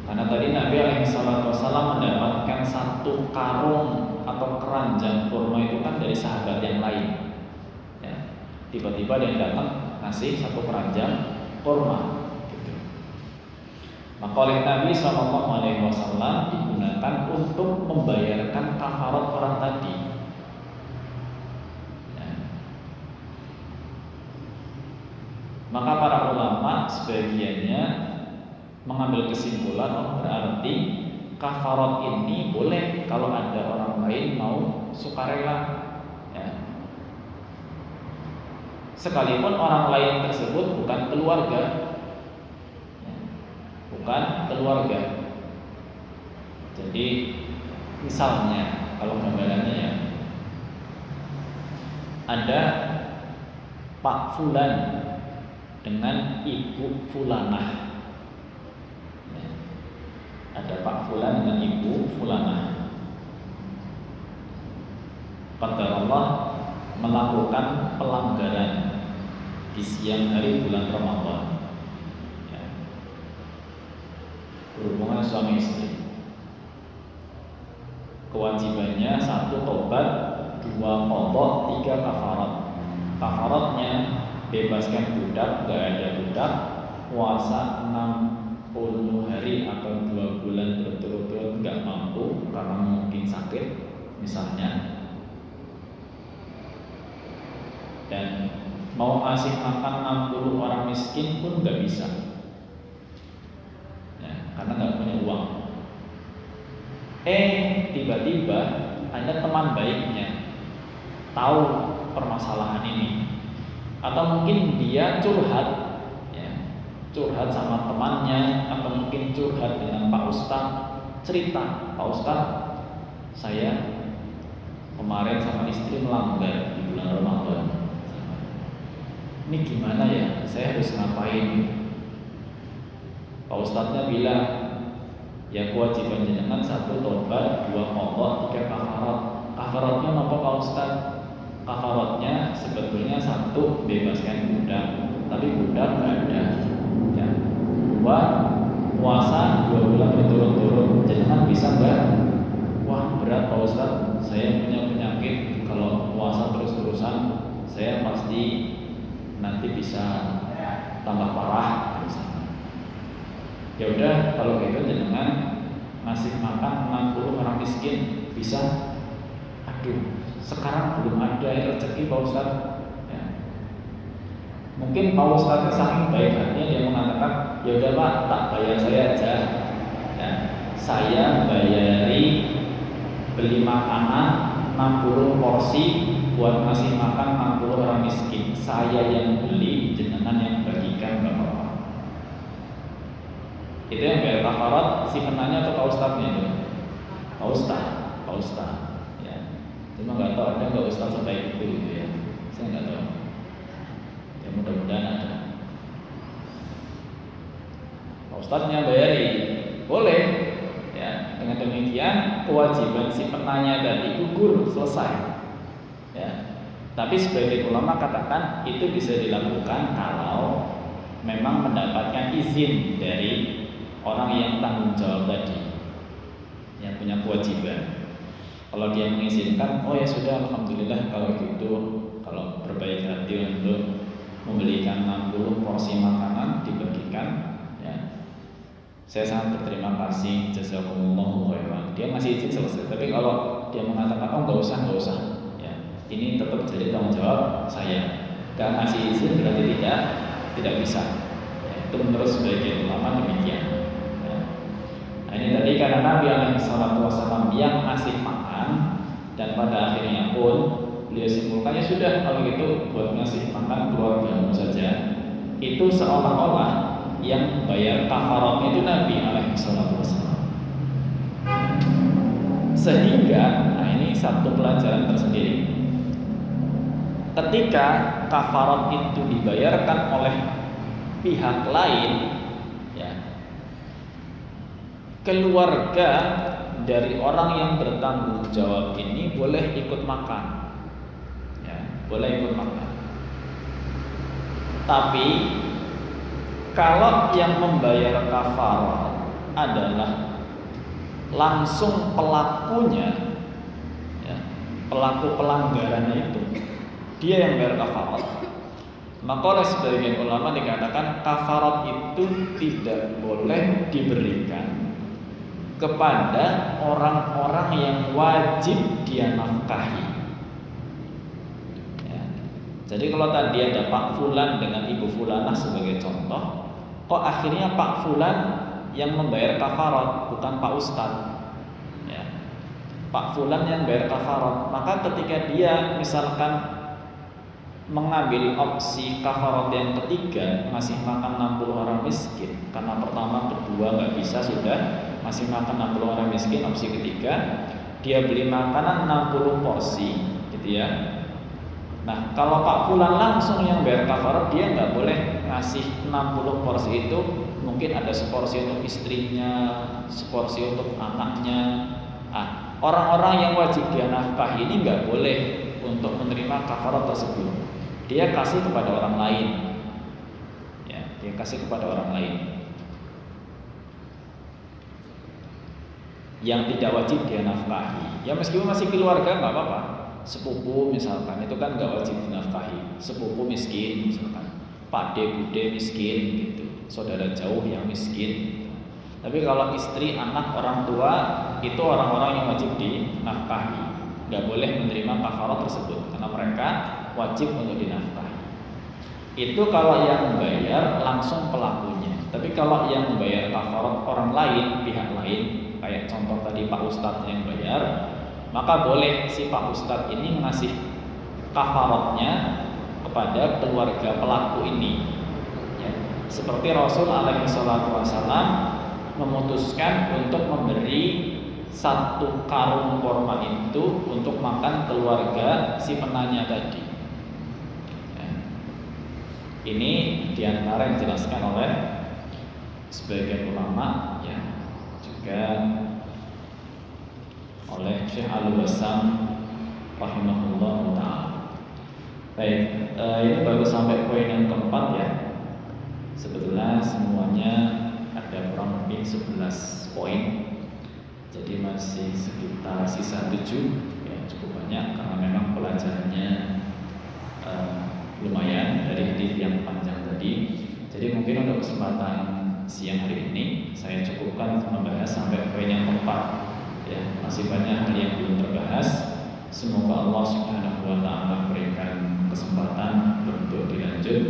S1: Karena tadi Nabi SAW mendapatkan satu karung atau keranjang kurma itu kan dari sahabat yang lain. Ya. Tiba-tiba dia datang ngasih satu keranjang kurma. Maka oleh Nabi SAW digunakan untuk membayarkan kafarat orang tadi. Ya. Maka para ulama sebagiannya mengambil kesimpulan, berarti kafarat ini boleh kalau ada orang lain mau sukarela. Ya. Sekalipun orang lain tersebut bukan keluarga. Bukan keluarga. Jadi misalnya kalau gambarannya ya, ada Pak Fulan dengan Ibu Fulanah. Ya. Ada Pak Fulan dengan Ibu Fulanah. Qadarullah melakukan pelanggaran di siang hari bulan Ramadan. Berhubungan suami istri, kewajibannya 1 tobat, 2 qadha, 3 kafarat. Kafaratnya bebaskan budak, gak ada budak, puasa 60 hari atau 2 bulan berturut-turut gak mampu karena mungkin sakit misalnya, dan mau ngasih makan 60 orang miskin pun gak bisa karena nggak punya uang. Tiba-tiba ada teman baiknya tahu permasalahan ini, atau mungkin dia curhat, ya, curhat sama temannya, atau mungkin curhat dengan Pak Ustadz, cerita, Pak Ustadz, saya kemarin sama istri melanggar di bulan Ramadan. Ini gimana ya? Saya harus ngapain? Pak Ustadznya bilang, ya kewajiban jenengan 1 tobat, 2 qadha, 3 kafarat. Kafaratnya apa Pak Ustadz? Kafaratnya sebetulnya 1 bebaskan budak, tapi budak nggak ada. Ya. 2 puasa 2 bulan berturut-turut. Jenengan bisa nggak? Wah berat Pak Ustadz, saya punya penyakit, kalau puasa terus-terusan saya pasti nanti bisa tambah parah. Ya udah kalau gitu jenengan ngasih makan 60 orang miskin bisa. Aduh, sekarang belum ada rezeki Pak Ustadz. Ya. Mungkin Pak Ustadz saking baik hatinya dia mengatakan, ya udah Pak, tak bayar saya aja. Ya. Saya bayari beli makanan 60 porsi buat ngasih makan 60 orang miskin. Saya yang beli, jenengan yang bagikan Bapak. Itu yang bayar kafarat si penanya atau Pak Ustadznya itu? Pak Ustadz. Ya. Cuma nggak tahu ada nggak Ustadz sebaik itu gitu ya. Saya nggak tahu. Ya mudah-mudahan ada. Pak Ustadznya bayari, boleh. Ya. Dengan demikian kewajiban si penanya tadi gugur, selesai. Ya. Tapi sebagian ulama katakan itu bisa dilakukan kalau memang mendapatkan izin dari orang yang tanggung jawab tadi, yang punya kewajiban. Kalau dia mengizinkan, oh ya sudah, alhamdulillah kalau gitu, kalau berbaik hati untuk membelikan 60 porsi makanan dibagikan, ya, saya sangat berterima kasih, jazakumullahu khairan. Dia masih izin selesai. Tapi kalau dia mengatakan oh nggak usah, ya ini tetap jadi tanggung jawab saya. Dan masih izin berarti tidak bisa. Ya, itu menurut sebagian ulama demikian. Ya. Nah ini tadi karena Nabi SAW yang ngasih makan dan pada akhirnya pun beliau simpulkannya sudah kalau gitu buat ngasih makan keluargamu saja. Itu seolah-olah yang bayar kafaratnya itu Nabi SAW. Sehingga, nah ini satu pelajaran tersendiri. Ketika kafarat itu dibayarkan oleh pihak lain, ya, keluarga dari orang yang bertanggung jawab ini boleh ikut makan, ya, boleh ikut makan. Tapi kalau yang membayar kafarat adalah langsung pelakunya, ya, pelaku pelanggarannya itu, dia yang bayar kafarat, maka oleh sebagian ulama dikatakan kafarat itu tidak boleh diberikan kepada orang-orang yang wajib dia nafkahi. Ya. Jadi kalau tadi ada Pak Fulan dengan Ibu Fulanah sebagai contoh, kok akhirnya Pak Fulan yang membayar kafarat bukan Pak Ustadz, ya. Pak Fulan yang bayar kafarat, maka ketika dia misalkan mengambil opsi kafarat yang ketiga, ngasih makan 60 orang miskin, karena pertama kedua nggak bisa, sudah masih makan 60 orang miskin, opsi ketiga dia beli makanan 60 porsi gitu ya. Nah kalau Pak Fulan langsung yang bayar kafarat, dia nggak boleh ngasih 60 porsi itu. Mungkin ada seporsi untuk istrinya, seporsi untuk anaknya. Orang-orang yang wajib dia nafkahi ini nggak boleh untuk menerima kafarat tersebut. Dia kasih kepada orang lain, ya, dia kasih kepada orang lain yang tidak wajib dia nafkahi. Ya meskipun masih keluarga nggak apa-apa. Sepupu misalkan itu kan nggak wajib dinafkahi. Sepupu miskin misalkan, pakde bude miskin gitu, saudara jauh yang miskin. Tapi kalau istri, anak, orang tua itu orang-orang yang wajib dinafkahi, nggak boleh menerima kafarat tersebut karena mereka wajib untuk dinafkahi. Itu kalau yang membayar langsung pelakunya. Tapi kalau yang membayar kafarat orang lain, pihak lain, kayak contoh tadi Pak Ustadz yang bayar, maka boleh si Pak Ustadz ini mengasih kafaratnya kepada keluarga pelaku ini, ya. Seperti Rasul alaihi salatu wasallam memutuskan untuk memberi 1 karung kurma itu untuk makan keluarga si penanya tadi, ya. Ini diantara yang dijelaskan oleh sebagian ulama, ya, juga oleh Syekh Al-Bassam rahimahullah ta'ala. Baik, ini baru sampai poin yang keempat ya. Sebetulnya semuanya ada kurang lebih 11 poin. Jadi masih sekitar sisa 7, ya, cukup banyak karena memang pelajarannya lumayan dari hadis yang panjang tadi. Jadi mungkin untuk kesempatan siang hari ini saya cukupkan membahas sampai poin yang keempat. Ya, masih banyak hal yang belum terbahas. Semoga Allah Subhanahu wa taala berikan kesempatan untuk dilanjut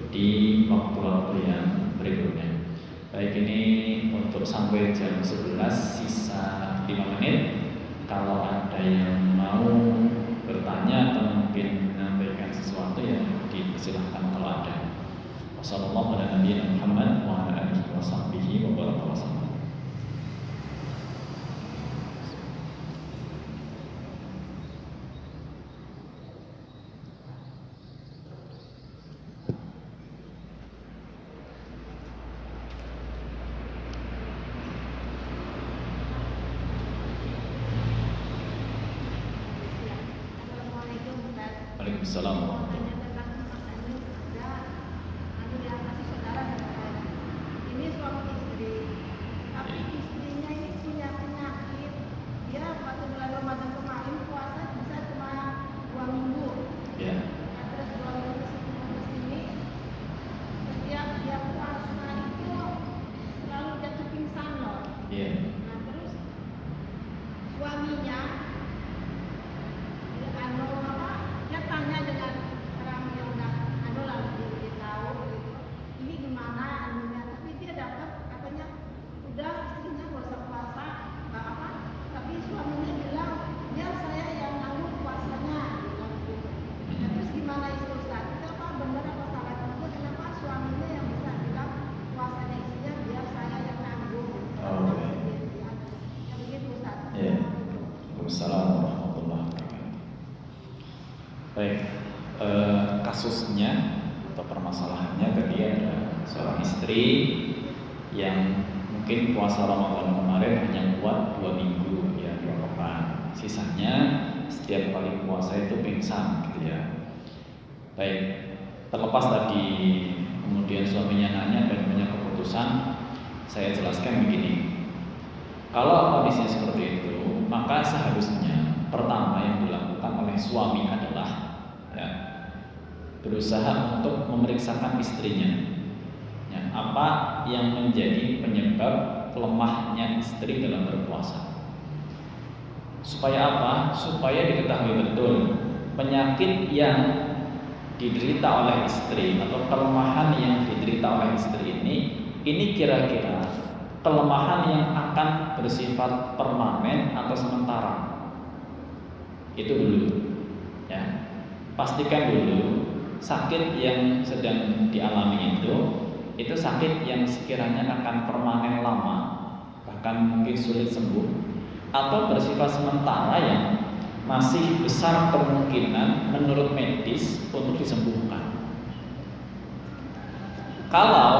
S1: di waktu-waktu yang berikutnya. Baik, ini untuk sampai jam 11 sisa 5 menit. Kalau ada yang mau bertanya atau mungkin menyampaikan sesuatu, ya dipersilahkan kalau ada. Wassalamualaikum warahmatullahi wabarakatuh. Waalaikumsalam.
S2: Setiap dia puasa itu selalu jatuh pingsan.
S1: Iya.
S2: Nah terus suaminya dia tanya dengan orang yang udah lah diberitahu gitu, ini gimana anunya, tapi dia dapat katanya udah istrinya gak usah puasa tapi suaminya bilang biar saya yang nanggung puasanya bilang gitu. Nah, terus gimana itu Ustaz? Itu apa benar apa salah itu? Kenapa suaminya yang bisa bilang puasanya istrinya biar saya yang nanggung? Yang begitu Ustaz.
S1: Ya. Waalaikumsalam warahmatullahi wabarakatuh. Baik, kasusnya atau permasalahannya tadi ada seorang istri yang mungkin puasa Ramadan kemarin hanya kuat 2 minggu ya, 2 pekan. Sisanya setiap kali puasa itu pingsan gitu ya. Baik, terlepas tadi kemudian suaminya nanya dan punya keputusan, saya jelaskan begini. Kalau kondisinya seperti itu, maka seharusnya pertama yang dilakukan oleh suami adalah ya, berusaha untuk memeriksakan istrinya. Ya, apa yang menjadi penyebab lemahnya istri dalam berpuasa? Supaya apa? Supaya diketahui betul penyakit yang diderita oleh istri atau kelemahan yang diderita oleh istri ini kira-kira kelemahan yang akan bersifat permanen atau sementara. Itu dulu ya. Pastikan dulu sakit yang sedang dialami itu sakit yang sekiranya akan permanen lama, bahkan mungkin sulit sembuh, atau bersifat sementara yang masih besar kemungkinan menurut medis untuk disembuhkan. Kalau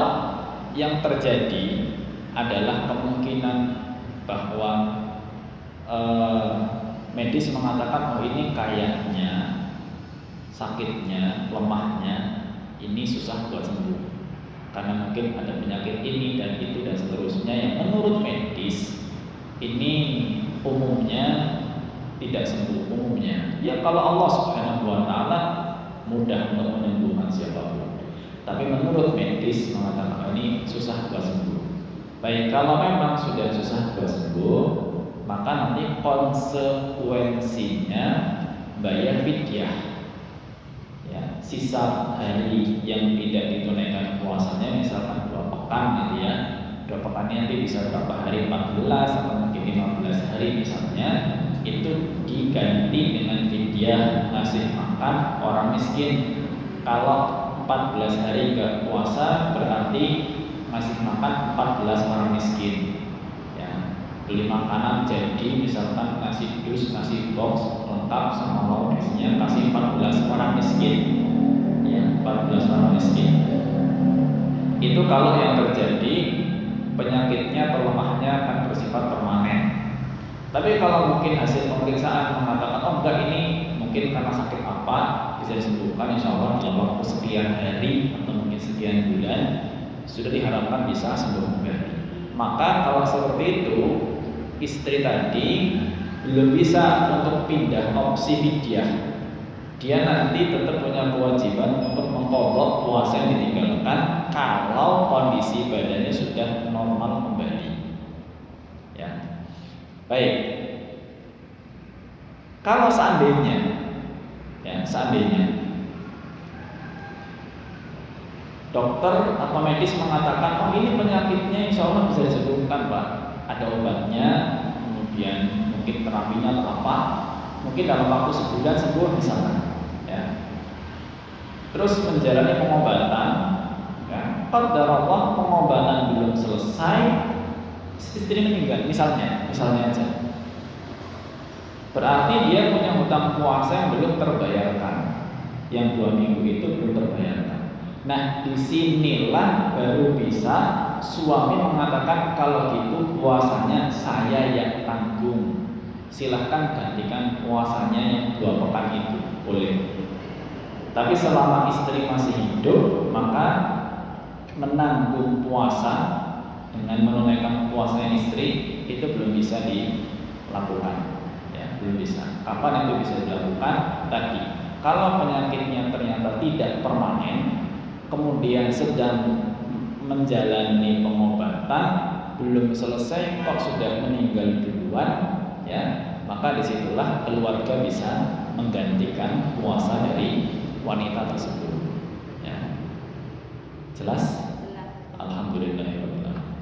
S1: yang terjadi adalah kemungkinan bahwa medis mengatakan ini kayaknya sakitnya, lemahnya ini susah buat sembuh karena mungkin ada penyakit ini dan itu dan seterusnya yang menurut medis ini umumnya tidak sembuh umumnya. Ya kalau Allah Subhanahu wa taala mudah untuk menyembuhkan siapapun. Tapi menurut medis mengatakan ini susah buat sembuh. Baik, kalau memang sudah susah buat sembuh, maka nanti konsekuensinya bayar fidyah. Ya, sisa hari yang tidak ditunaikan puasanya misalkan 2 pekan gitu ya. 2 pekan nanti bisa berapa hari, 14 atau mungkin 15 hari misalnya, itu diganti dengan fidyah ngasih makan orang miskin. Kalau 14 hari gak puasa berarti ngasih makan 14 orang miskin ya, beli makanan jadi misalkan ngasih dus, ngasih box lengkap sama lauk isinya, kasih 14 orang miskin ya, 14 orang miskin. Itu kalau yang terjadi penyakitnya atau lemahnya akan bersifat permanen. Tapi kalau mungkin hasil pemeriksaan mengatakan oh enggak, ini mungkin karena sakit apa, bisa disembuhkan insya Allah dalam waktu sekian hari atau mungkin sekian bulan, sudah diharapkan bisa sembuh kembali. Maka kalau seperti itu, istri tadi belum bisa untuk pindah opsi fidyah. Dia nanti tetap punya kewajiban untuk mengqadha puasa yang ditinggalkan kalau kondisi badannya sudah normal kembali. Ya. Baik. Kalau seandainya dokter atau medis mengatakan oh ini penyakitnya insya Allah bisa disembuhkan Pak, ada obatnya, kemudian mungkin terapinya atau apa, mungkin dalam waktu sebulan sembuh misalkan ya. Terus menjalani pengobatan ya, qadarullah pengobatan belum selesai, istri meninggal misalnya aja, berarti dia punya hutang puasa yang belum terbayarkan, yang 2 minggu itu belum terbayarkan. Nah, disinilah baru bisa suami mengatakan kalau gitu puasanya saya yang tanggung. Silahkan gantikan puasanya yang 2 pekan itu, boleh. Tapi selama istri masih hidup, maka menanggung puasa dengan menunaikan puasanya istri itu belum bisa dilakukan. Ya, belum bisa. Kapan itu bisa dilakukan? Tadi, kalau penyakitnya ternyata tidak permanen, kemudian sedang menjalani pengobatan, belum selesai kok sudah meninggal duluan, ya, maka disitulah keluarga bisa menggantikan puasa dari wanita tersebut. Ya. Jelas? Alhamdulillahirobbilalamin.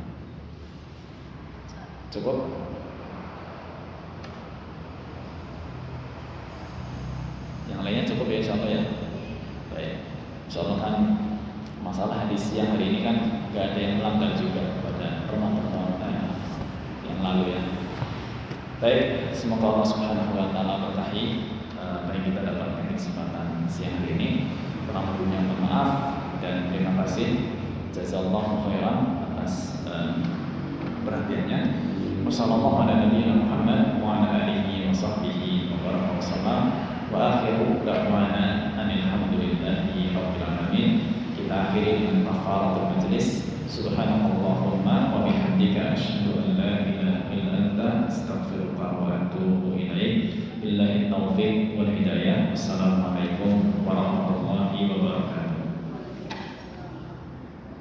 S1: Cukup? Yang lainnya cukup ya, insyaallah ya. Baik. Insyaallah kan masalah hadis yang hari ini kan nggak ada yang melanggar juga pada pertemuan yang lalu ya. Baik, semoga Allah Subhanahu wa taala berkahi apa yang kita dapatkan di kesempatan siang hari ini. Kurang lebihnya mohon maaf dan terima kasih. Jazakallahu khairan atas perhatiannya. Wassalamualaikum warahmatullahi wabarakatuh wa ala alihi wa sahbihi wa baraka wasallam. Wa akhiru da'wana alhamdulillahi rabbil alamin. Kita akhiri dengan kafaratul majlis. Subhanallahumma wa bihamdika asyhadu an la ilaha illa anta astaghfiruka wa atubu ilaik. Billahi taufiq wal hidayah. Wassalamualaikum warahmatullahi wabarakatuh.